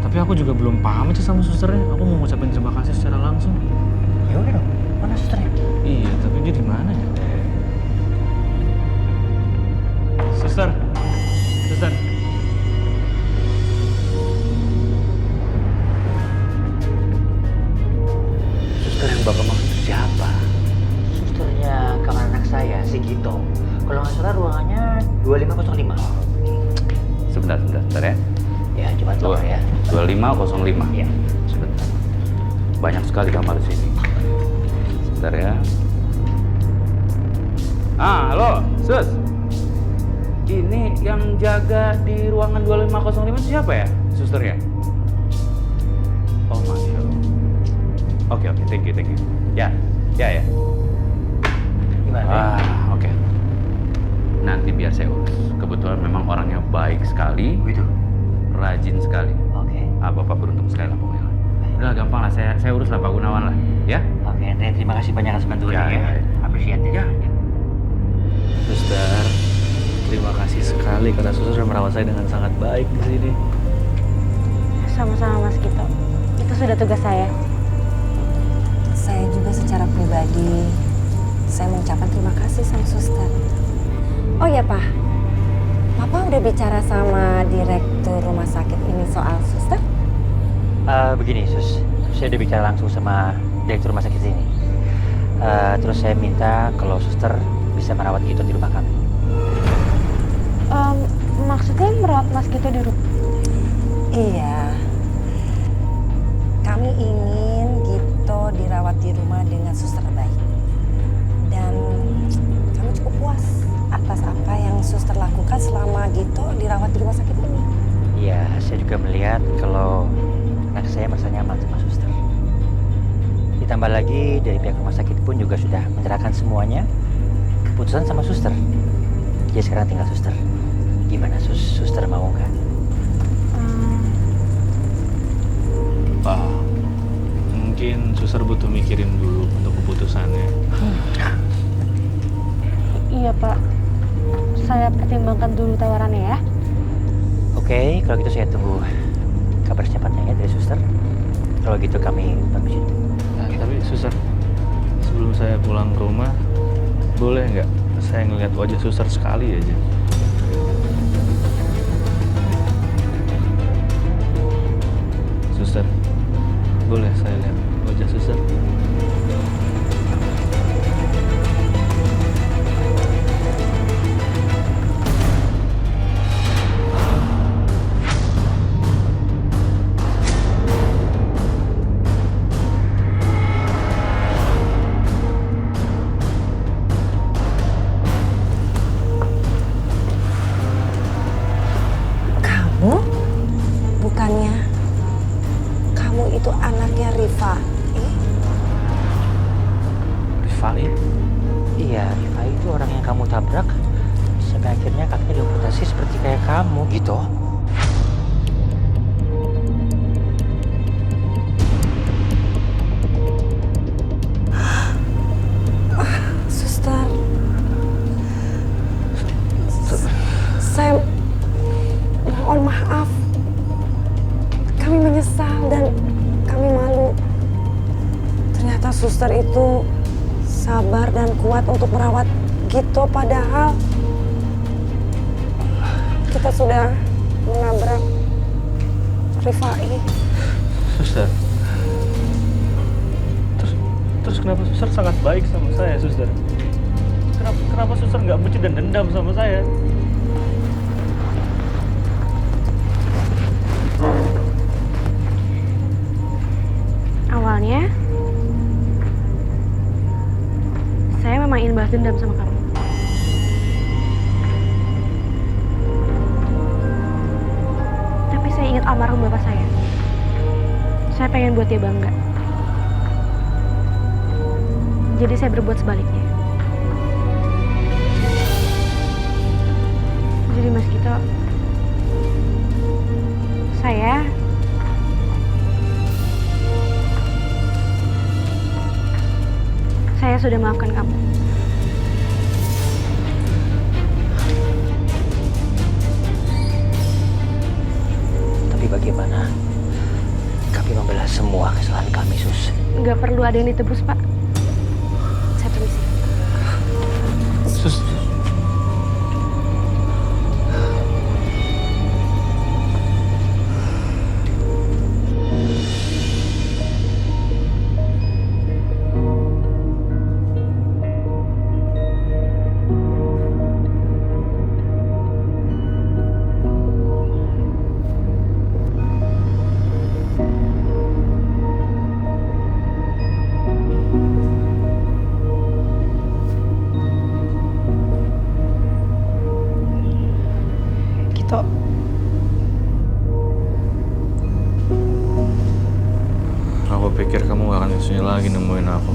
Tapi aku juga belum paham aja sama susternya. Aku mau ngucapin terima kasih secara langsung. Ya udah dong, mana susternya? Iya, tapi dia di mana ya? Suster. Suster. Suster yang Bapak maksud siapa? Susternya kamar anak saya, si Gito. Kalau nggak salah ruangannya 2505. Sebentar ya. Ya, coba tolong ya. 2505. Iya. Sebentar. Banyak sekali kamar di sini. Sebentar ya. Halo, Sus. Ini yang jaga di ruangan 2505 itu siapa ya? Susternya? Oh, Masya Allah. Oke, thank you. Ya. Gimana? Oke. Nanti biar saya urus. Kebetulan memang orangnya baik sekali. Begitu. Rajin sekali. Oke. Bapak beruntung sekali lah pokoknya. Udah gampang lah, saya urus lah Pak Gunawan lah. Ya? Oke, terima kasih banyak atas bantuannya Ya. Appreciate ya. Suster, terima kasih sekali karena suster sudah merawat saya dengan sangat baik di sini. Sama-sama Mas Gito. Itu sudah tugas saya. Saya juga secara pribadi saya mengucapkan terima kasih sama suster. Oh ya Pak, Papa udah bicara sama direktur rumah sakit ini soal suster? Begini Sus, saya udah bicara langsung sama direktur rumah sakit sini. Terus saya minta kalau suster bisa merawat Gito di rumah kami. Maksudnya merawat Mas Gito di rumah? Iya. Kami ingin Gito dirawat di rumah dengan suster baik. Dan kami cukup puas atas apa yang suster lakukan selama Gito dirawat di rumah sakit ini. Iya, saya juga melihat kalau anak saya merasa nyaman sama suster. Ditambah lagi dari pihak rumah sakit pun juga sudah menyerahkan semuanya keputusan sama suster. Jadi sekarang tinggal suster. Gimana suster mau nggak? Pak, mungkin suster butuh mikirin dulu untuk keputusannya. Iya Pak, saya pertimbangkan dulu tawarannya ya. Oke, kalau gitu saya tunggu kabar secepatnya ya dari suster. Kalau gitu kami permisi. Nah, tapi suster, sebelum saya pulang ke rumah, boleh nggak saya ngeliat wajah suster sekali aja? Suster, boleh saya lihat wajah suster? Kamu? Bukannya kamu itu anaknya Rifai? Rifai? Iya, Rifai itu orang yang kamu tabrak sampai akhirnya kakinya diamputasi seperti kayak kamu gitu. Suster, saya mohon maaf. Kami menyesal dan kami malu. Ternyata suster itu sabar dan kuat untuk merawat Gito, padahal kita sudah menabrak Rifai. Suster, terus kenapa suster sangat baik sama saya, suster? Kenapa suster nggak benci dan dendam sama saya? Awalnya, saya memang ingin balas dendam sama kamu. Tapi saya ingat almarhum bapak saya. Saya pengen buat dia bangga. Jadi saya berbuat sebaliknya. Jadi Mas Gito, saya sudah maafkan kamu. Tapi bagaimana kami membalas semua kesalahan kami, Sus? Nggak perlu ada yang ditebus, Pak. Saya permisi. Sus. Aku pikir kamu gak akan kesini lagi nemuin aku.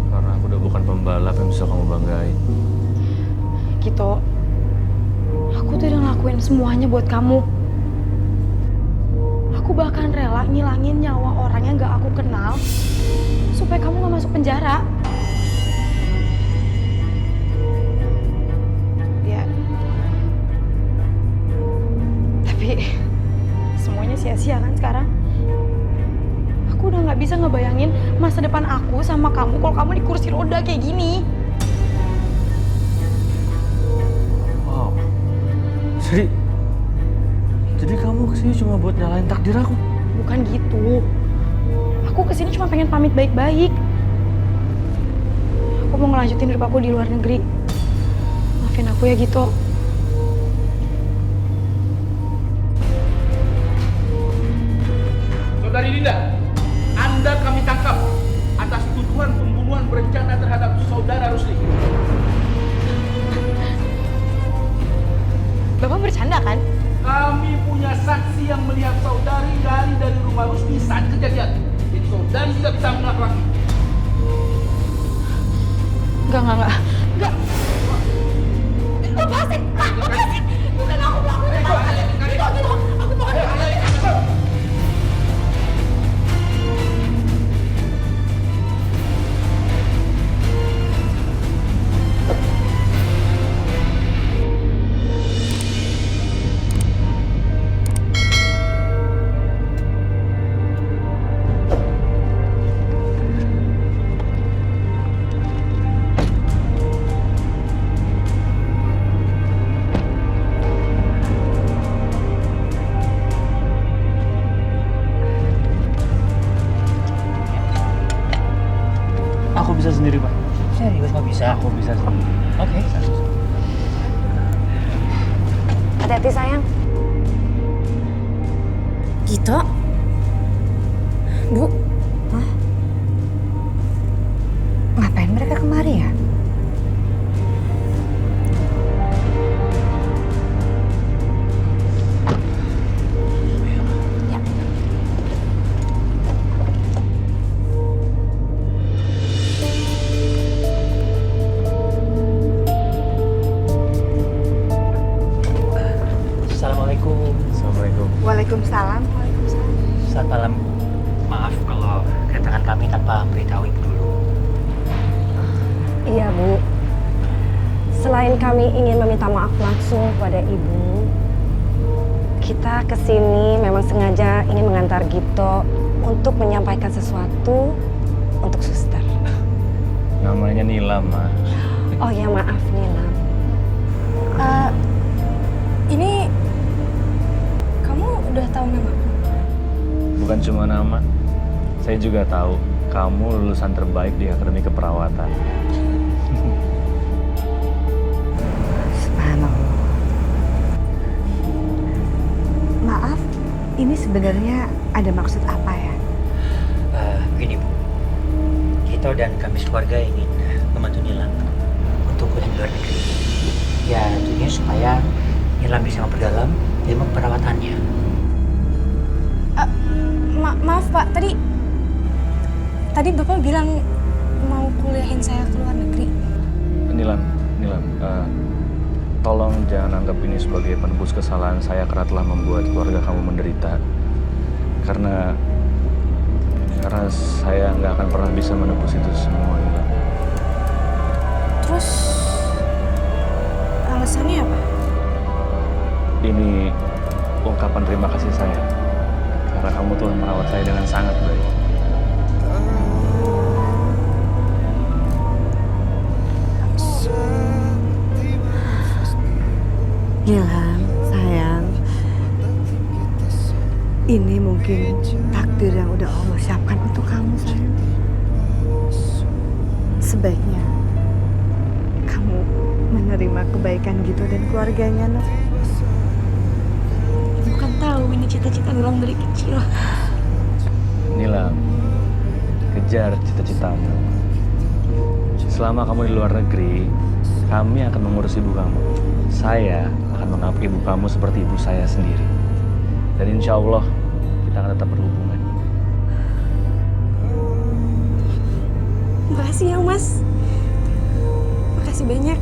Karena aku udah bukan pembalap yang bisa kamu banggain. Gito, aku tuh udah ngelakuin semuanya buat kamu. Aku bahkan rela ngilangin nyawa orang yang gak aku kenal supaya kamu gak masuk penjara. Ya. Tapi semuanya sia-sia kan sekarang? Aku udah gak bisa ngebayangin masa masa depan aku sama kamu kalau kamu di kursi roda kayak gini. Wow. Jadi kamu kesini cuma buat nyalain takdir aku? Bukan gitu. Aku kesini cuma pengen pamit baik-baik. Aku mau ngelanjutin hidup aku di luar negeri. Maafin aku ya gitu. Saudari Dinda, Anda kami tangkap atas tuduhan pembunuhan berencana terhadap saudara Rusli. Bapak bercanda kan? Kami punya saksi yang melihat saudari lari dari rumah Rusli saat kejadian. Jadi saudari tidak bisa mengelak-laki. Enggak. Lepasin, Pak, lepasin. Bukan aku pelakunya, Pak. Gitu. Aku bukan. Aku bisa sendiri, Pak. Serius nggak bisa? Aku bisa sendiri. Oke. Hati-hati sayang. Gito? Bu? Hah? Ngapain mereka kemari ya? Assalamualaikum. Assalamualaikum. Waalaikumsalam. Selamat malam. Maaf kalau kedatangan kami tanpa memberitahu Ibu dulu. Iya Bu. Selain kami ingin meminta maaf langsung kepada Ibu, kita kesini memang sengaja ingin mengantar Gito untuk menyampaikan sesuatu untuk suster. Namanya Nilam, Ma. Oh ya maaf Nilam. Ini kamu udah tahu nama? Bukan cuma nama, saya juga tahu kamu lulusan terbaik di Akademi Keperawatan. Subhanallah. Maaf, ini sebenarnya ada maksud apa ya? Begini Bu, kita dan kami sekeluarga ingin membantu Nilam untuk kuliah di luar negeri. Ya tentunya supaya Nilam bisa memperdalam ilmu perawatannya. Maaf Pak, tadi Bapak bilang mau kuliahin saya ke luar negeri. Nilam, tolong jangan anggap ini sebagai penebus kesalahan saya karena telah membuat keluarga kamu menderita. Karena saya nggak akan pernah bisa menebus itu semua, Nilam. Terus alasannya apa? Ini ungkapan terima kasih saya karena kamu telah merawat saya dengan sangat baik. Nilam, sayang. Ini mungkin takdir yang udah Allah siapkan untuk kamu, sayang. Sebaiknya kamu menerima kebaikan gitu dan keluarganya, Nak. Bukan tahu ini cita-cita Nilam dari kecil. Nilam, kejar cita-citamu. Selama kamu di luar negeri, kami akan mengurus ibu kamu. Saya akan menganggap ibu kamu seperti ibu saya sendiri. Dan insya Allah, kita akan tetap berhubungan. Makasih ya Mas. Makasih banyak.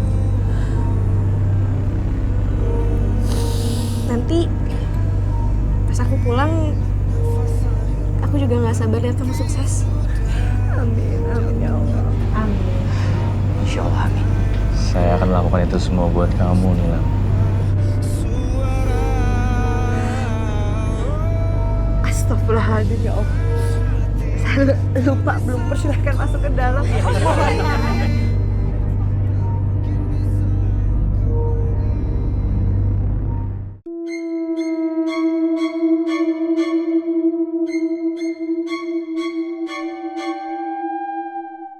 Nanti pas aku pulang, aku juga gak sabar lihat kamu sukses. Amin, amin ya Allah. Amin. Insya Allah, amin. Saya akan melakukan itu semua buat kamu, Nilam. Astagfirullahaladzim ya Allah. Lupa belum persilahkan masuk ke dalam. Mohon maaf.